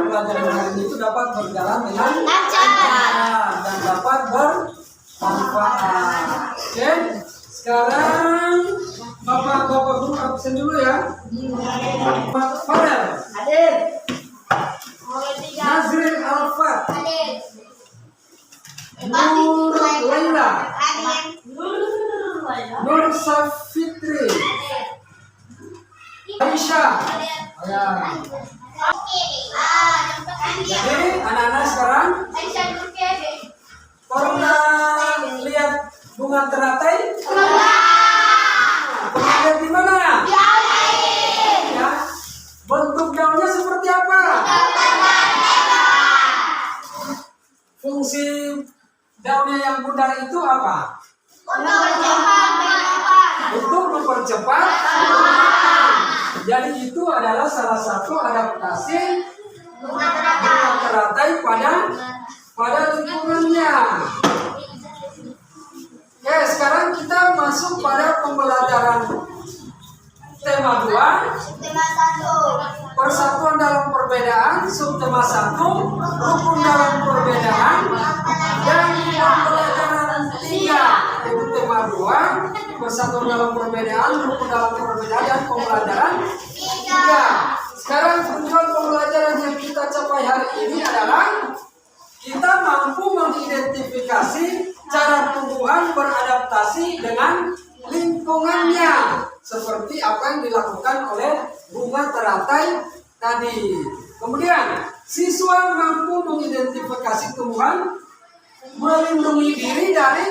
pelajaran hari ini itu dapat berjalan dengan lancar dan dapat bermanfaat. Oke, sekarang Bapak guru absen dulu ya. Pak Fadel. Hadir. Nazril Alfat. Hadir. Nur Laila. Hadir. Nur Safitri. Aisyah. Ya. Jadi anak-anak sekarang pernah lihat bunga teratai? Pernah lihat di mana? Ya. Bentuk daunnya seperti apa? Fungsi daunnya yang bundar itu apa? Untuk mempercepat. Jadi itu adalah salah satu adaptasi bunga teratai pada lingkungannya. Oke, sekarang kita masuk pada pembelajaran tema 2. Persatuan dalam perbedaan, subtema 1, rukun dalam perbedaan, dan pembelajaran 3, yaitu tema 2, persatuan dalam perbedaan, rukun dalam perbedaan, dan pembelajaran 3. Sekarang tujuan pembelajaran yang kita capai hari ini adalah kita mampu mengidentifikasi cara tumbuhan beradaptasi dengan lingkungannya, seperti apa yang dilakukan oleh bunga teratai tadi. Kemudian siswa mampu mengidentifikasi tumbuhan melindungi diri dari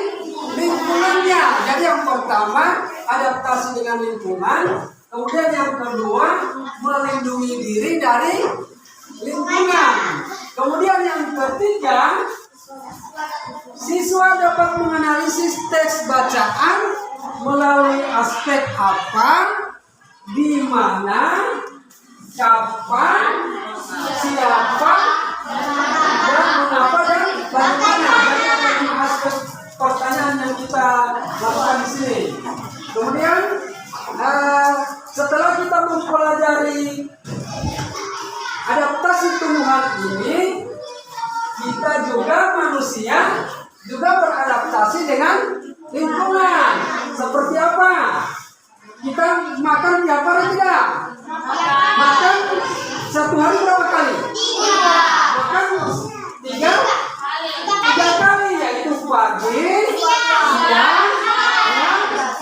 lingkungannya. Jadi yang pertama adaptasi dengan lingkungan, kemudian yang kedua melindungi diri dari lingkungan. Kemudian yang ketiga, siswa dapat menganalisis teks bacaan melalui aspek apa, di mana, kapan, siapa, dan mengapa, dan bagaimana. Jadi ada 5 aspek pertanyaan yang kita lakukan di sini. Kemudian setelah kita mempelajari adaptasi tumbuhan ini, kita juga manusia juga beradaptasi dengan lingkungan. Seperti apa? Kita makan tiap hari tidak? Makan satu hari berapa kali? Makan 3 kali, yaitu pagi, siang,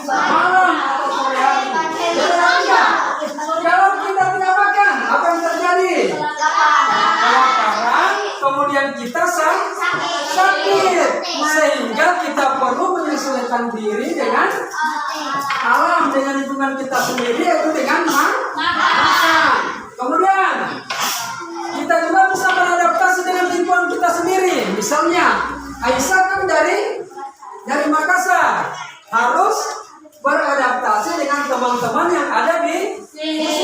malam atau sore hari. Kalau kita tidak makan, apa yang terjadi? Kelaparan, kemudian kita sakit, sehingga kita perlu menyesuaikan diri dengan alam, dengan lingkungan kita sendiri, yaitu dengan makan. Kemudian kita juga bisa beradaptasi dengan lingkungan kita sendiri. Misalnya Aisyah kan dari Makassar, harus beradaptasi dengan teman-teman yang ada di sini.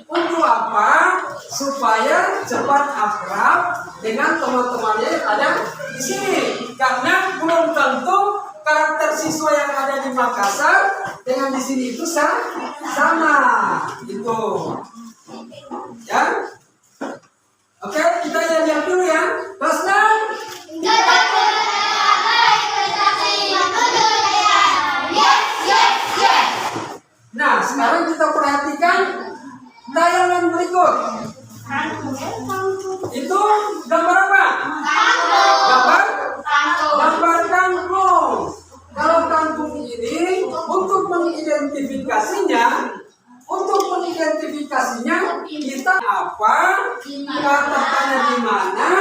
Untuk apa? Supaya cepat akrab dengan teman-temannya yang ada di sini. Karena belum tentu karakter siswa yang ada di Makassar dengan di sini itu sama. Gitu. Ya. Oke, kita lihat dulu ya. Kelas 6. Nah, sekarang kita perhatikan tayangan berikut. Itu gambar apa? Gambar kangkung. Kalau kangkung ini untuk mengidentifikasinya kita apa? Katakannya di mana?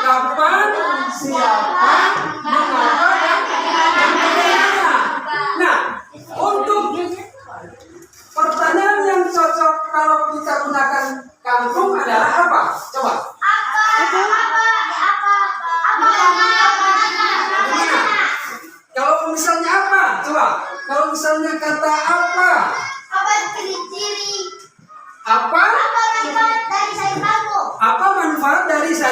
Kapan? Siapa? Mengapa? Dan bagaimana? Nah, untuk pertanyaan yang cocok kalau kita gunakan kangkung adalah apa? Coba. Kalau misalnya apa? Coba. Kalau misalnya kata apa? Apa? Apa manfaat dari sayur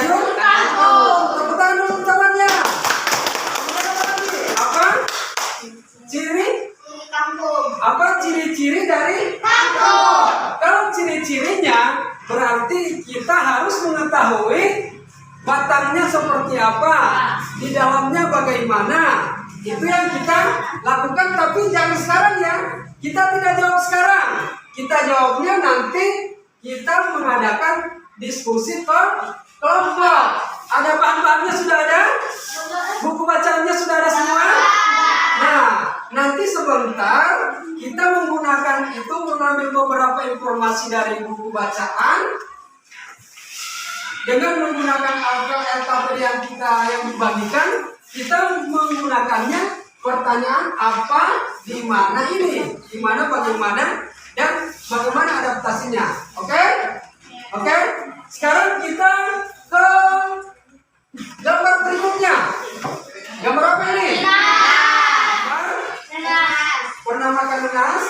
mengetahui batangnya seperti apa, di dalamnya bagaimana. Itu yang kita lakukan, tapi jangan sekarang ya. Kita tidak jawab sekarang. Kita jawabnya nanti kita mengadakan diskusi kelompok. Ada bahan-bahannya sudah ada? Buku bacaannya sudah ada semua? Nah, nanti sebentar kita menggunakan itu, mengambil beberapa informasi dari buku bacaan dengan menggunakan LKPD yang dibagikan. Kita menggunakannya pertanyaan apa, di mana ini, di mana, bagaimana, dan bagaimana adaptasinya. Oke? Oke? Sekarang kita ke gambar berikutnya. Gambar apa ini? Pernah makan nanas?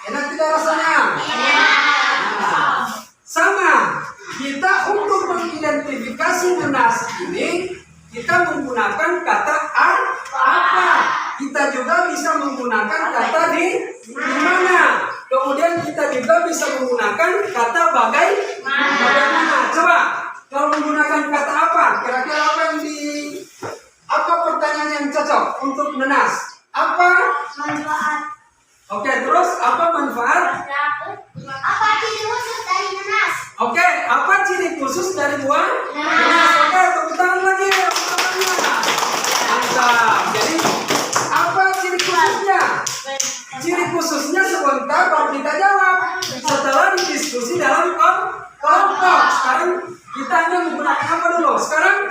Enak tidak rasanya? Sama. Kita untuk mengidentifikasi nanas ini, kita menggunakan kata apa. Kita juga bisa menggunakan kata di mana. Kemudian kita juga bisa menggunakan kata bagaimana. Coba, kalau menggunakan kata apa? Kira-kira apa pertanyaan yang cocok untuk nanas? Apa? Manfaat. Oke, terus apa manfaat? Apa ciri khusus dari nanas? Oke, apa ciri khusus dari buah nanas? Oke, tepuk tangan lagi. Mantap. Jadi, apa ciri khususnya? Ciri khususnya sebentar baru kita jawab setelah didiskusi dalam kelompok. Sekarang kita hanya menggunakan apa dulu? Sekarang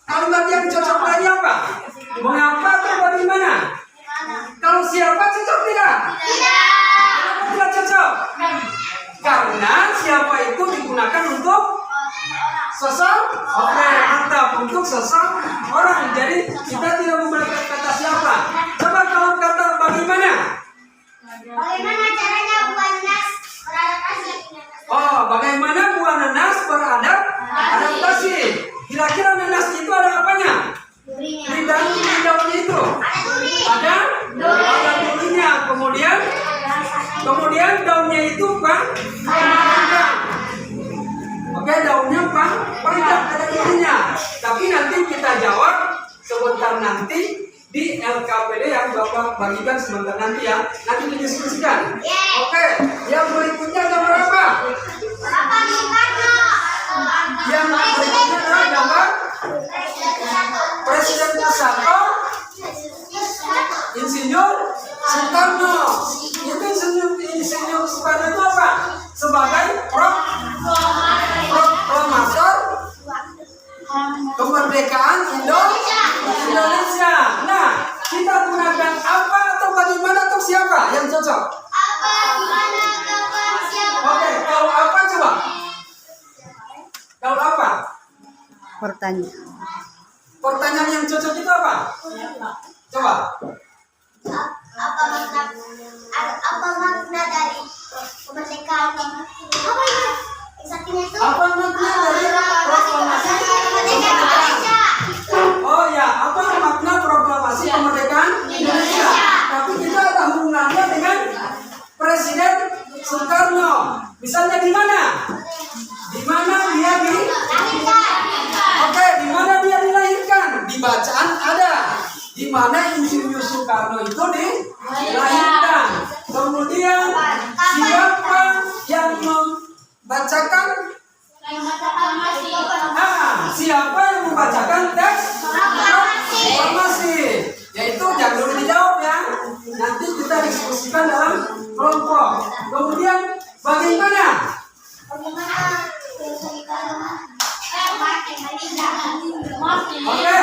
kalimat yang cocok tadi apa? Mengapa atau bagaimana? Kalau siapa cocok tidak? Kenapa tidak cocok? Karena siapa itu digunakan untuk sosok. Oke, mantap, untuk sosok orang. Jadi kita tidak menggunakan kata siapa. Coba kalau kata bagaimana? Bagaimana caranya buah nanas beradaptasi? Oh, bagaimana buah nanas beradaptasi? Kira-kira nanas itu ada apanya? Durinya. Di daunnya itu Ada duri. ada durinya. Kemudian daunnya itu panjang. Oke, daunnya panjang, ada durinya. Tapi nanti kita jawab sebentar nanti di LKPD yang Bapak bagikan sebentar nanti ya. Nanti didiskusikan. Oke, yang berikutnya gambar apa? Apa Soekarno? Yang berikutnya adalah gambar Presiden ke-1, Insinyur Soekarno. Itu Insinyur Soekarno itu apa? Sebagai proklamator kemerdekaan Indonesia. Nah, kita gunakan apa atau bagaimana atau siapa yang cocok? Apa, gimana, kapan, siapa? Oke, kalau apa coba? Kalau apa? Pertanyaan yang cocok itu apa? Coba. Apa makna dari kemerdekaan? Apa itu? Eksaktinya itu? Apa makna dari proklamasi Kemerdekaan Indonesia. Oh ya, apa makna proklamasi kemerdekaan Indonesia? Tapi kita ada hubungannya dengan Presiden Soekarno. Misalnya di mana? Di mana dia Oke, di mana dia dilahirkan? Di bacaan ada. Di mana Insinyur Soekarno itu dilahirkan. Kemudian siapa yang membacakan? Siapa yang membacakan teks proklamasi? Yaitu jangan dulu dijawab ya. Nanti kita diskusikan dalam kelompok. Kemudian bagaimana? Oke,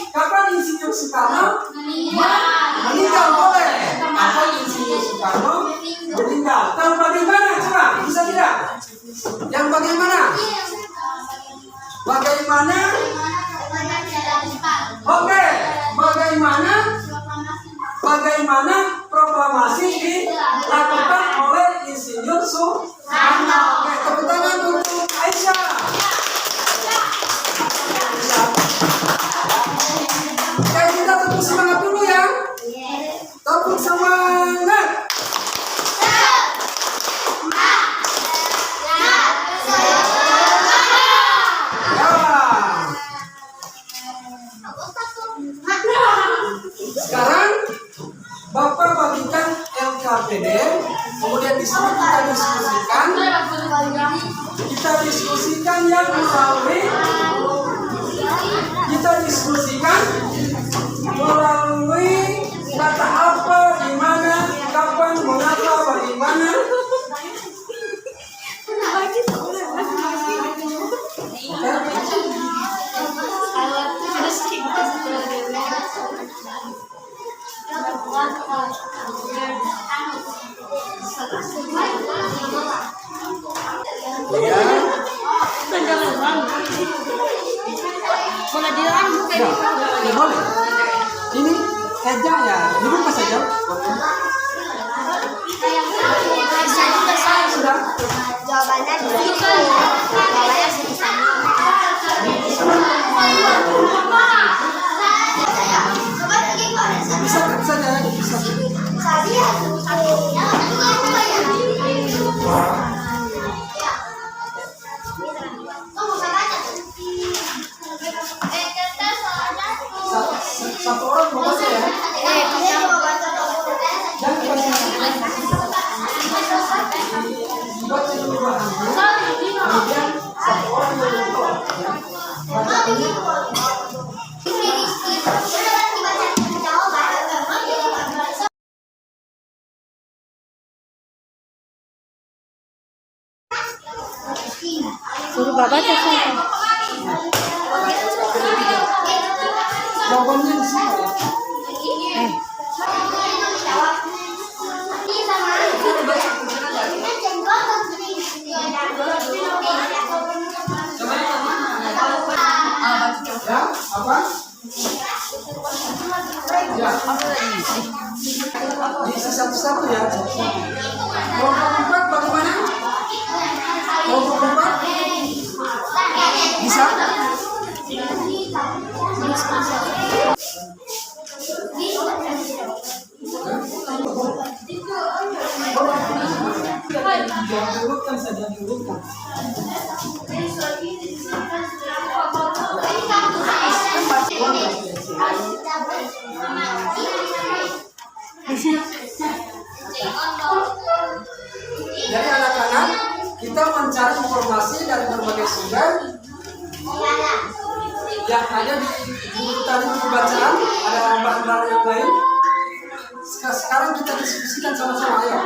kapan Insinyur Soekarno meninggal? Boleh. Kapan Insinyur Soekarno meninggal? Tahu bagaimana? Coba, bisa tidak? Yang bagaimana? Bagaimana? Oke, bagaimana proklamasi dilakukan oleh Insinyur Soekarno? Oke, tepuk tangan untuk Aisyah. Oke, kita tepuk semangat dulu ya. Tepuk semangat. diskusikan yang melalui kata apa, di mana, kapan, mengapa, bagaimana. Ya boleh. Ini saja ya, dibuka saja. Sudah. Jawabannya di situ. Jawabannya di sana. Bisa saja, bisa. Satu orang mau baca ya. Jangan baca dulu bahannya. Kemudian satu orang yang menjawab. Baca dulu. Suruh bapak cek. Jawabannya di sini. Ya, apa? Ya. Diisi satu-satu ya. Kelompok 4 bagaimana? Kelompok 4 bisa? Diurutkan saja, diurutkan. Jadi anak-anak, kita mencari informasi dari berbagai sumber yang ada di buku tadi, buku bacaan, ada bahan-bahan yang lain. Sekarang kita diskusikan sama-sama, ayo.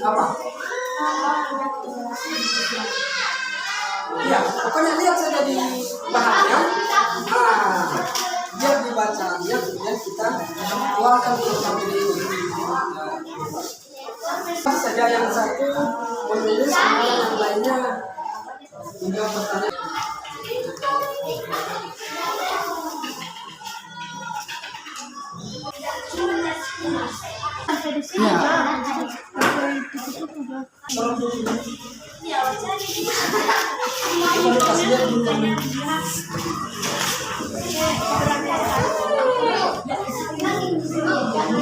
Apa? Ya, pokoknya lihat saja di bahannya. Lihat di bacaannya, kemudian kita keluarkan untuk ini. Saja yang satu menulis, yang lainnya menjawab pertanyaan.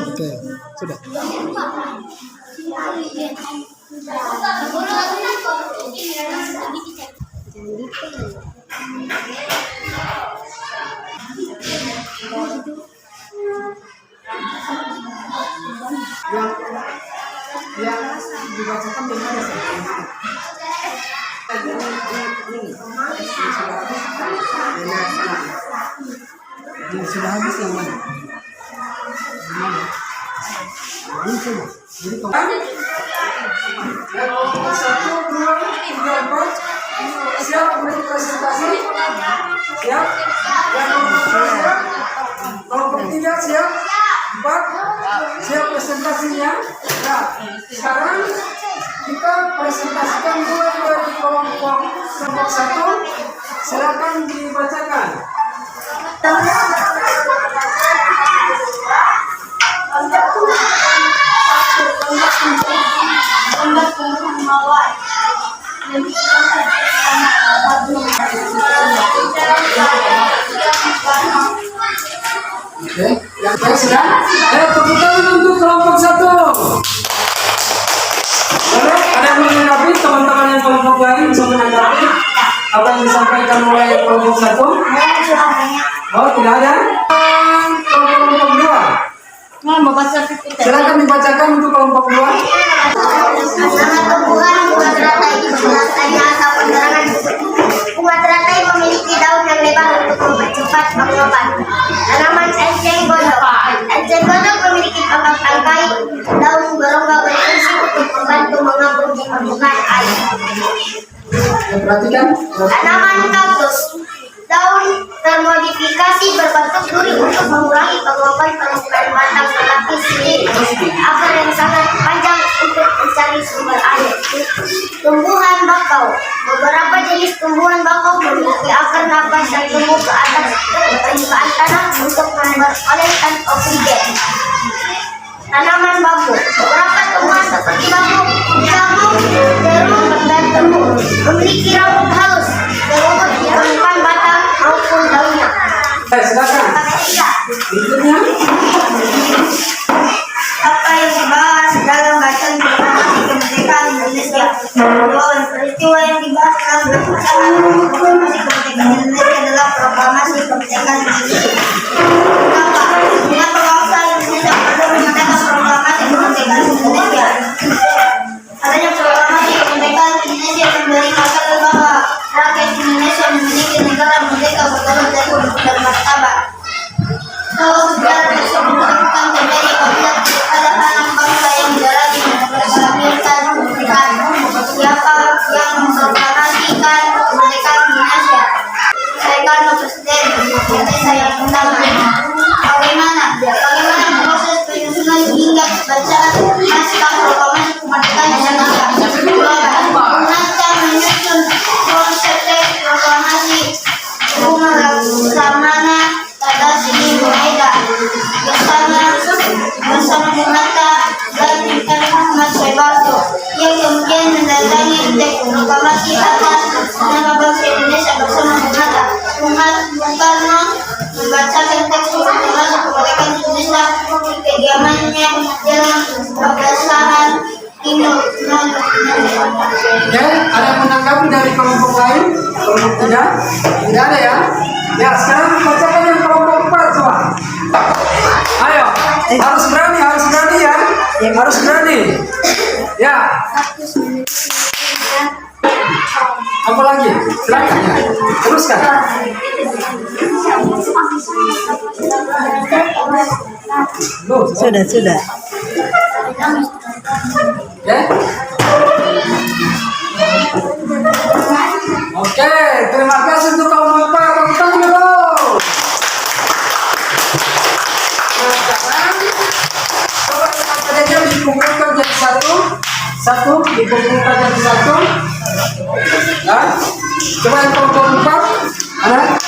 Oke, sudah. Yang dibacakan di mana sih? Ini sudah habis yang mana? Ini coba. Jadi kelompok 1, 2, 3, 4 siap beri presentasi? Siap? Yang kelompok 2 siap? Kelompok 3 siap? 4 siap presentasinya? Nah, sekarang kita presentasikan mulai dari kelompok 1. Silakan dibacakan. Oke, yang baik sudah. Tepuk tangan untuk kelompok 1. Lalu ada yang menanggapi, teman-teman yang kelompok lain bisa menanggapi apa yang disampaikan oleh kelompok 1? Oh, tidak ada. Kelompok 2. Silakan dibacakan untuk kelompok 2. Anak perempuan berat lagi 11 ayat 8 perhatikan. Tanaman kaktus. Daun termodifikasi berbentuk duri untuk mengurangi kemampuan permukaan batang berlapis sendiri. Akar yang sangat panjang untuk mencari sumber air. Tumbuhan bakau. Beberapa jenis tumbuhan bakau memiliki akar napas yang tumbuh ke atas permukaan tanah untuk memperolehkan oksigen. Tanaman bambu. Beberapa tumbuhan seperti bambu, jambu, terung, dan tebu memiliki rambut halus, berumur di permukaan batang maupun daunnya. Silakan. Berikutnya. Apa yang dibahas dalam bacaan proklamasi kemerdekaan Indonesia? Jawaban peristiwa yang dibahas dalam bacaan proklamasi kemerdekaan Indonesia adalah proklamasi kemerdekaan Indonesia. Kenapa? Mengapa bangsa Indonesia perlu mengadakan proklamasi kemerdekaan Indonesia? Adanya proklamasi kemerdekaan Indonesia memberi masalah bahwa rakyat Indonesia memiliki negara merdeka berdaulat dan bermartabat. Kalau sejarah tersebut bukan terjadi apabila ada anak bangsa yang menjalani melahirkan kemerdekaan. Siapa yang memproklamasikan kemerdekaan Indonesia? Soekarno Presiden Indonesia yang pertama. Bagaimana proses penyusunan hingga bacaan naskah proklamasi kemerdekaan Indonesia? Merancang menyusun konsep teks proklamasi Bunga Laksamana Tata Sini Maeda bersama Munata dan Intan Muhammad Soebarto yang kemudian mendatangi teks proklamasi atas nama bangsa Indonesia bersama Munata. Bung Karno membacakan teks proklamasi kemerdekaan Indonesia di kediamannya dalam Pabdasaran Oke, ada yang menanggapi dari kelompok lain? Kelompok tidak? Tidak ada ya? Ya, sekarang bacakan yang kelompok 4 coba. Ayo, harus berani ya. Harus berani. Ya. Apa lagi? Silakan ya. Teruskan. Sudah. Oke, terima kasih untuk kelompok 4. Tepuk tangan dulu. Nah, sekarang coba kita dikumpulkan jadi satu dikumpulkan jadi satu. Ya, coba yang kelompok 4 ada?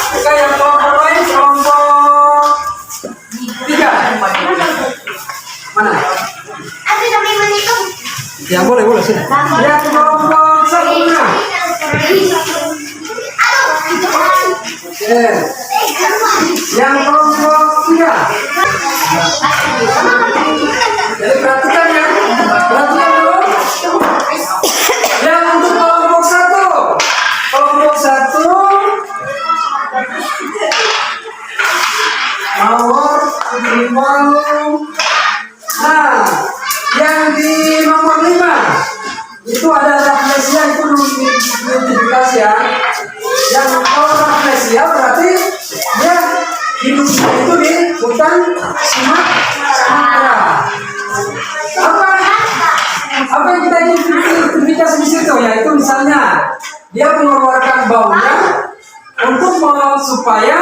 Oke, yang kelompok lain kelompok 3. Mana? Ya boleh sudah. Ya kelompok 1. Oke. Yang kelompok 3. Jadi perhatikan ya. Perhatikan dulu. Yang untuk kelompok 1. Kelompok 1 nomor 5. Nah, yang di nomor 5 itu ada rafflesia, itu identifikasi ya. Yang kalau rafflesia berarti dia hidupnya itu di hutan Sumatera. Apa yang kita identifikasi di situ ya? Itu misalnya dia mengeluarkan baunya untuk supaya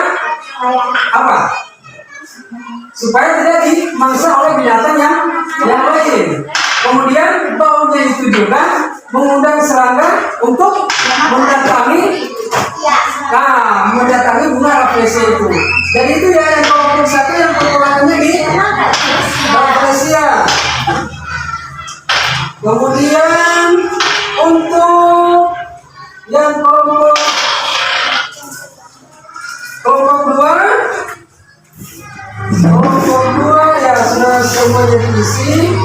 apa? Supaya tidak dimangsa oleh binatang yang lain. Kemudian baunya itu juga mengundang serangga untuk mendatangi bunga rafflesia itu. Jadi itu ya yang kelompok 1 yang perkolahannya di rafflesia. Kemudian untuk yang kelompok 2 ya sudah semuanya diisi.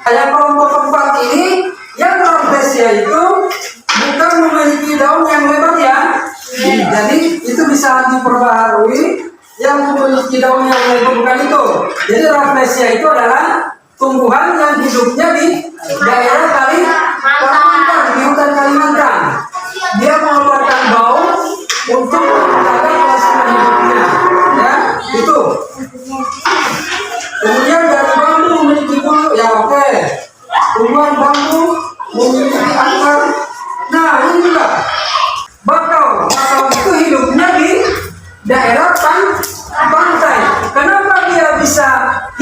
Yang kelompok 4 ini yang rafflesia itu bukan memiliki daun yang lebar ya. Jadi itu bisa diperbaharui. Yang memiliki daun yang lebar bukan itu. Jadi rafflesia itu adalah tumbuhan yang hidupnya di daerah Kalimantan, di hutan Kalimantan. Dia mengeluarkan bau untuk menjaga kelangsungan hidupnya. Ya, itu. itu? Kemudian dari bambu memiliki bulu, ya oke. Tumbuhan bambu memiliki akar. Nah ini juga bakau. Bakau itu hidupnya di daerah pantai. Kenapa dia bisa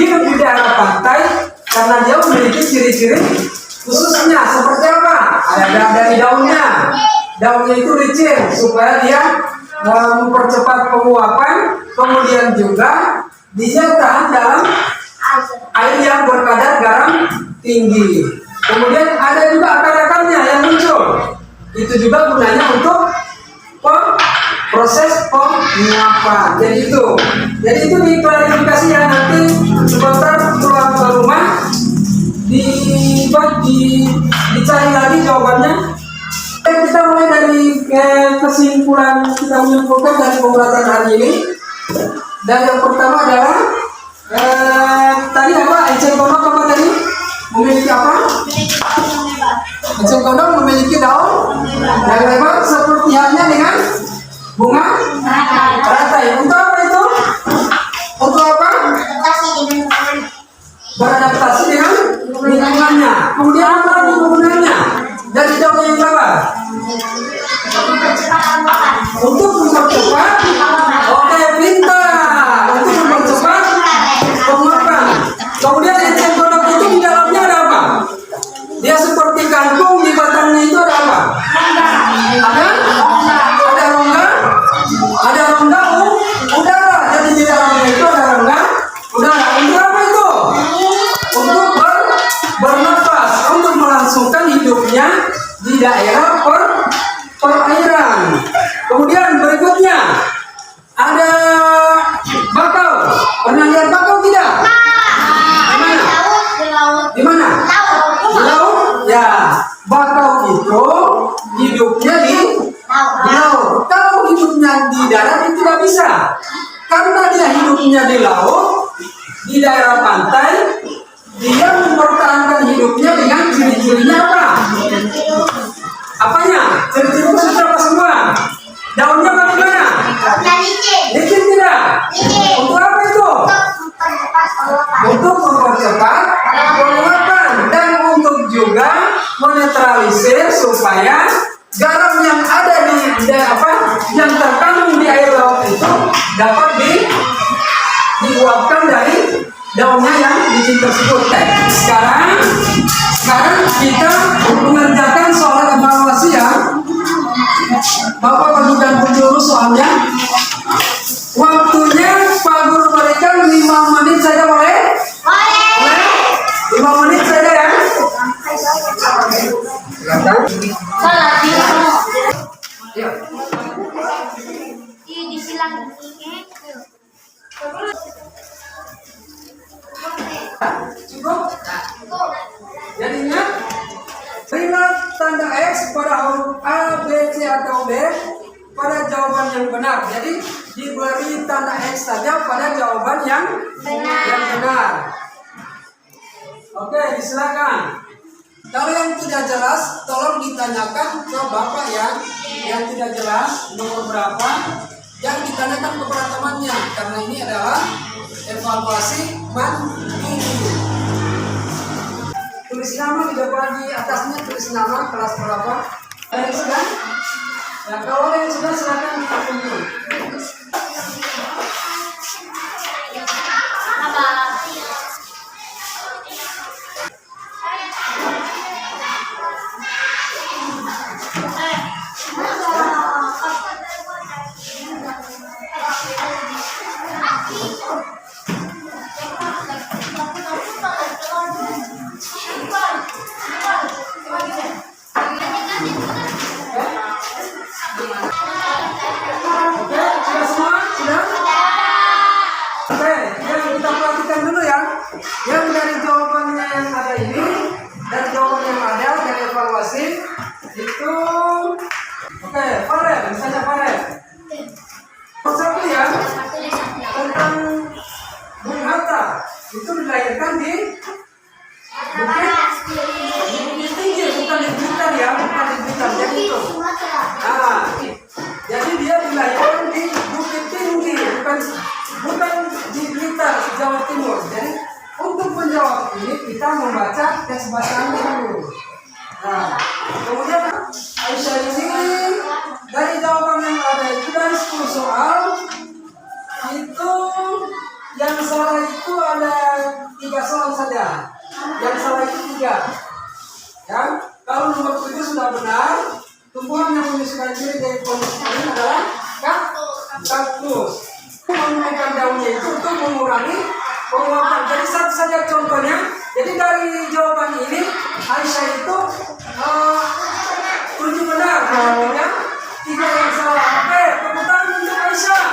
hidup di daerah pantai? Karena dia memiliki ciri-ciri khususnya. Seperti apa? Ada dari daunnya. Daunnya itu licin supaya dia mempercepat penguapan. Kemudian juga dia tahan dalam air yang berkadar garam tinggi. Kemudian ada juga akar-akarnya yang muncul. Itu juga gunanya untuk proses penguapan. Jadi itu diklarifikasi ya, nanti sebentar pulang ke rumah dicari lagi jawabannya. Kita mulai dari kesimpulan, kita menyimpulkan dari pembahasan hari ini. Dan yang pertama adalah tadi apa? Enceng gondok apa tadi? Memiliki apa? Enceng gondok memiliki daun yang lebar seperti halnya dengan bunga teratai. Untuk apa itu? Untuk apa? Beradaptasi dengan lingkungannya. Kemudian apa lagi gunanya? Dari daun yang lebar untuk mempercepat. Oke, pintar. Untuk mempercepat penguapan. Kemudian enceng gondok itu di dalamnya ada apa? Dia seperti kangkung, di batangnya itu ada apa? Ada rongga. Ada rongga udara. Jadi di dalamnya itu ada rongga udara. Untuk apa itu? Untuk bernafas, untuk melangsungkan hidupnya di daerah perairan. Kemudian berikutnya ada bakau. Pernah lihat bakau tidak? Di mana? Di laut. Ya, bakau itu hidupnya di laut. Kalau hidupnya di darat itu tidak bisa. Karena dia hidupnya di laut, di daerah pantai, dia mempertahankan hidupnya dengan ciri-cirinya apa? Apanya? Ciri-ciri khusus apa semua? Daunnya bagaimana? Licin tidak? Untuk apa itu? Untuk mempercepat penguapan dan untuk juga menetralisir supaya garam yang ada yang terkandung di air laut itu dapat diuapkan dari daunnya yang licin tersebut. Sekarang kita mengerjakan soal evaluasi ya. Bapak bagikan penjuru soalnya. Waktunya Pak Guru berikan 5 menit saja boleh? Boleh. 5 menit saja ya. Silakan. Cukup? Jadinya terima tanda X pada huruf A, B, C atau D pada jawaban yang benar. Jadi diberi tanda X saja pada jawaban yang benar. Oke, silakan. Kalau yang tidak jelas, tolong ditanyakan ke Bapak ya. Yang tidak jelas nomor berapa, yang ditanyakan kepada temannya. Karena ini adalah evaluasi mandiri. Tulis nama di depan, di atasnya tulis nama, kelas berapa. Ada yang sudah? Ya, kalau ada yang sudah silakan kita tunggu. Yang dari jawabannya yang ada ini, dari jawaban yang ada dari evaluasi itu, oke, Farel, misalnya Farel. Satu ya, tentang Bung Hatta itu dilahirkan di Bukit Tinggi, bukan di Blitar ya, bukan di Blitar. Jadi itu. Nah, jadi dia dilahirkan di Bukit Tinggi, bukan Jawa Timur. Jadi untuk menjawab ini kita membaca teks bacaannya dulu. Nah, kemudian Aisyah ini dari jawaban yang ada itu dari 10 soal itu yang salah itu ada 3 soal saja. Yang salah itu 3. Ya, kalau nomor 7 sudah benar, tumbuhan yang menyesuaikan diri dari kondisi ini adalah kaktus. Menggunakan daunnya itu untuk mengurangi penguapan. Jadi satu saja contohnya. Jadi dari jawaban ini Aisyah itu 7 benar, 3 yang salah. Oke, tepuk tangan untuk Aisyah.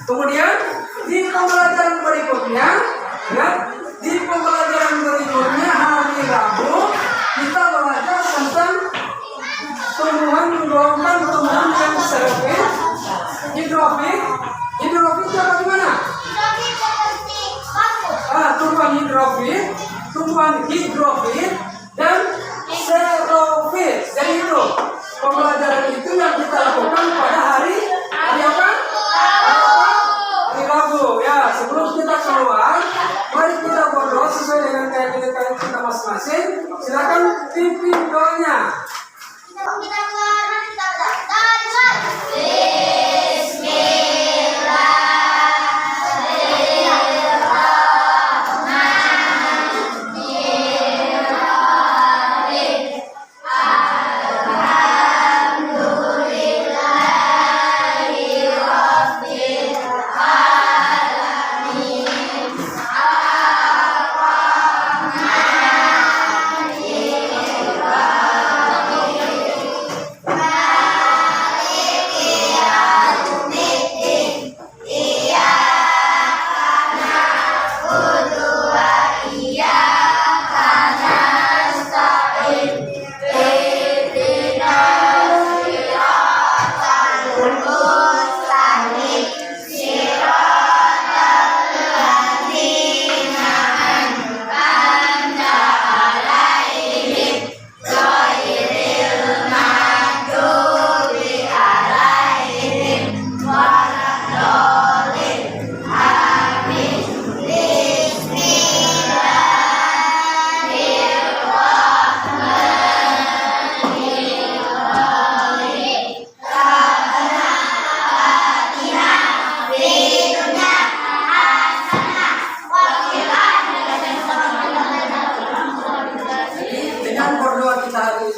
Kemudian di pembelajaran berikutnya, ya, di pembelajaran berikutnya hari Rabu kita belajar tentang tumbuhan gelombang, tumbuhan yang serofit, hidrofit. Hidrofit itu bagaimana? Tumbuhan hidrofit dan serofit. Jadi itu pembelajaran itu yang kita lakukan pada hari apa? Hari Rabu. Ya, sebelum kita keluar, mari kita berdoa sesuai dengan keyakinan kita masing-masing. Silakan pimpin doanya.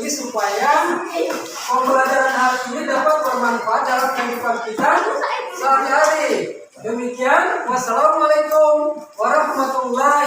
Supaya pembelajaran hari ini dapat bermanfaat dalam kehidupan kita sehari-hari. Demikian, wassalamualaikum warahmatullahi